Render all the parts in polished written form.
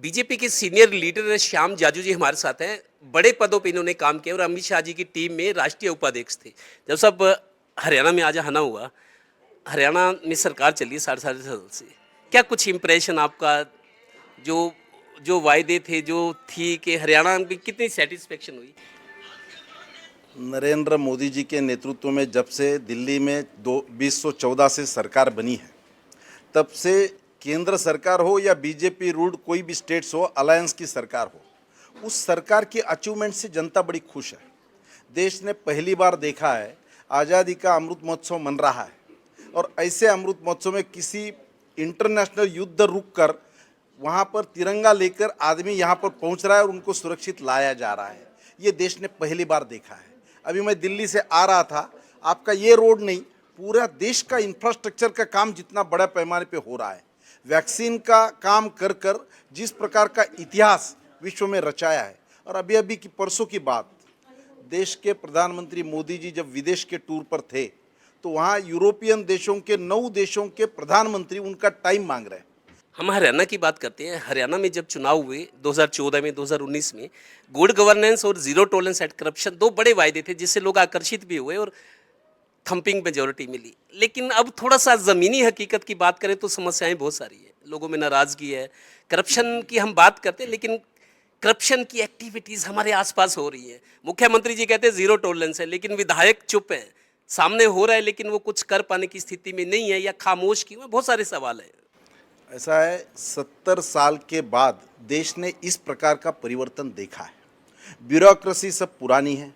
BJP के senior leader Shyam Jaju जी हमारे साथ हैं। बड़े पदों पे इन्होंने काम किया और अमित शाह जी की टीम में राष्ट्रीय उपाध्यक्ष थे। जब सब हरियाणा में आज आना हुआ, हरियाणा में सरकार चली है 7.5 साल से, क्या कुछ इम्प्रेशन आपका? जो जो वायदे थे, जो थी कि हरियाणा में कितनी सेटिस्फेक्शन हुई? नरेंद्र मोदी जी के नेतृत्व में जब से दिल्ली में 2014 से सरकार बनी है, तब से केंद्र सरकार हो या बीजेपी रूल्ड कोई भी स्टेट्स हो, अलायंस की सरकार हो, उस सरकार की अचीवमेंट से जनता बड़ी खुश है। देश ने पहली बार देखा है आज़ादी का अमृत महोत्सव मन रहा है, और ऐसे अमृत महोत्सव में किसी इंटरनेशनल युद्ध रुक कर वहाँ पर तिरंगा लेकर आदमी यहाँ पर पहुँच रहा है और उनको सुरक्षित लाया जा रहा है। ये देश ने पहली बार देखा है। अभी मैं दिल्ली से आ रहा था, आपका ये रोड नहीं, पूरा देश का इंफ्रास्ट्रक्चर का काम जितना बड़ा पैमाने पे हो रहा है, वैक्सीन का काम कर कर जिस प्रकार का इतिहास विश्व में रचाया है। और अभी अभी की परसों की बात, देश के प्रधानमंत्री मोदी जी जब विदेश के टूर पर थे, तो वहाँ यूरोपियन देशों के 9 देशों के प्रधानमंत्री उनका टाइम मांग रहे हैं। हम हरियाणा की बात करते हैं। हरियाणा में जब चुनाव हुए 2014 में, 2019 में, गुड गवर्नेंस और जीरो टॉलरेंस एट करप्शन दो बड़े वायदे थे जिससे लोग आकर्षित भी हुए और थंपिंग मेजोरिटी मिली। लेकिन अब थोड़ा सा ज़मीनी हकीकत की बात करें तो समस्याएं बहुत सारी है, लोगों में नाराज़गी है। करप्शन की हम बात करते हैं, लेकिन करप्शन की एक्टिविटीज़ हमारे आसपास हो रही है। मुख्यमंत्री जी कहते हैं जीरो टॉलरेंस है, लेकिन विधायक चुप हैं। सामने हो रहा है लेकिन वो कुछ कर पाने की स्थिति में नहीं है या खामोश क्यों है, बहुत सारे सवाल हैं। ऐसा है, 70 साल के बाद देश ने इस प्रकार का परिवर्तन देखा है। ब्यूरोक्रेसी सब पुरानी है,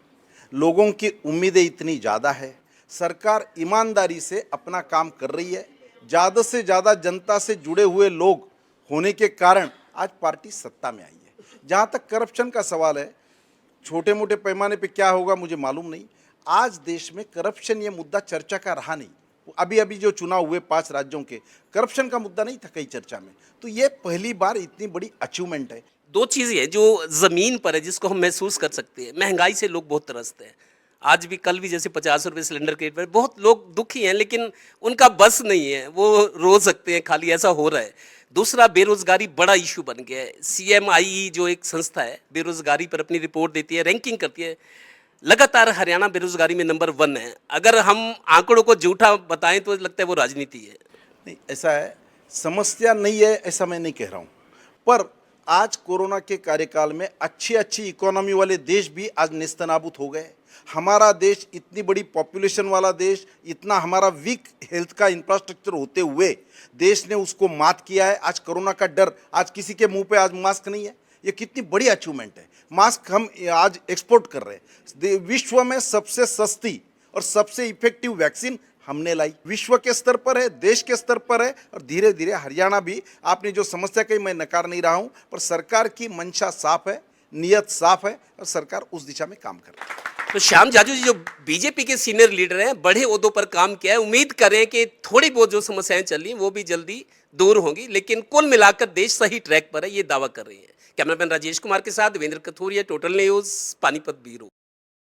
लोगों की उम्मीदें इतनी ज़्यादा है, सरकार ईमानदारी से अपना काम कर रही है। ज़्यादा से ज़्यादा जनता से जुड़े हुए लोग होने के कारण आज पार्टी सत्ता में आई है। जहाँ तक करप्शन का सवाल है, छोटे मोटे पैमाने पे क्या होगा मुझे मालूम नहीं। आज देश में करप्शन ये मुद्दा चर्चा का रहा नहीं। अभी अभी जो चुनाव हुए 5 राज्यों के, करप्शन का मुद्दा नहीं था कई चर्चा में, तो ये पहली बार इतनी बड़ी अचीवमेंट है। दो चीज़ें हैं जो ज़मीन पर है, जिसको हम महसूस कर सकते हैं। महंगाई से लोग बहुत त्रस्त हैं। आज भी, कल भी, जैसे 50 रुपये सिलेंडर के रेट पर बहुत लोग दुखी हैं, लेकिन उनका बस नहीं है, वो रो सकते हैं खाली, ऐसा हो रहा है। दूसरा, बेरोजगारी बड़ा इशू बन गया है। CMIE जो एक संस्था है, बेरोजगारी पर अपनी रिपोर्ट देती है, रैंकिंग करती है। लगातार हरियाणा बेरोजगारी में नंबर 1 है। अगर हम आंकड़ों को झूठा बताएं तो लगता है वो राजनीति है। नहीं, ऐसा है, समस्या नहीं है ऐसा मैं नहीं कह रहा हूँ, पर आज कोरोना के कार्यकाल में अच्छी अच्छी इकोनॉमी वाले देश भी आज नेस्तनाबूद हो गए। हमारा देश इतनी बड़ी पॉपुलेशन वाला देश, इतना हमारा वीक हेल्थ का इंफ्रास्ट्रक्चर होते हुए देश ने उसको मात किया है। आज कोरोना का डर, आज किसी के मुंह पे आज मास्क नहीं है, ये कितनी बड़ी अचीवमेंट है। मास्क हम आज एक्सपोर्ट कर रहे हैं। विश्व में सबसे सस्ती और सबसे इफेक्टिव वैक्सीन हमने लाई, विश्व के स्तर पर है, देश के स्तर पर है। और धीरे धीरे हरियाणा भी, आपने जो समस्या कही मैं नकार नहीं रहा हूं, पर सरकार की मंशा साफ है, नियत साफ है और सरकार उस दिशा में काम कर रही है। तो श्याम जाजू जी जो बीजेपी के सीनियर लीडर हैं, बड़े ओहदों पर काम किया है, उम्मीद करें कि थोड़ी बहुत जो समस्याएं चल रही हैं वो भी जल्दी दूर होंगी। लेकिन कुल मिलाकर देश सही ट्रैक पर है, ये दावा कर रही है। कैमरामैन राजेश कुमार के साथ Devendra Kathoria, total news, Panipat bureau.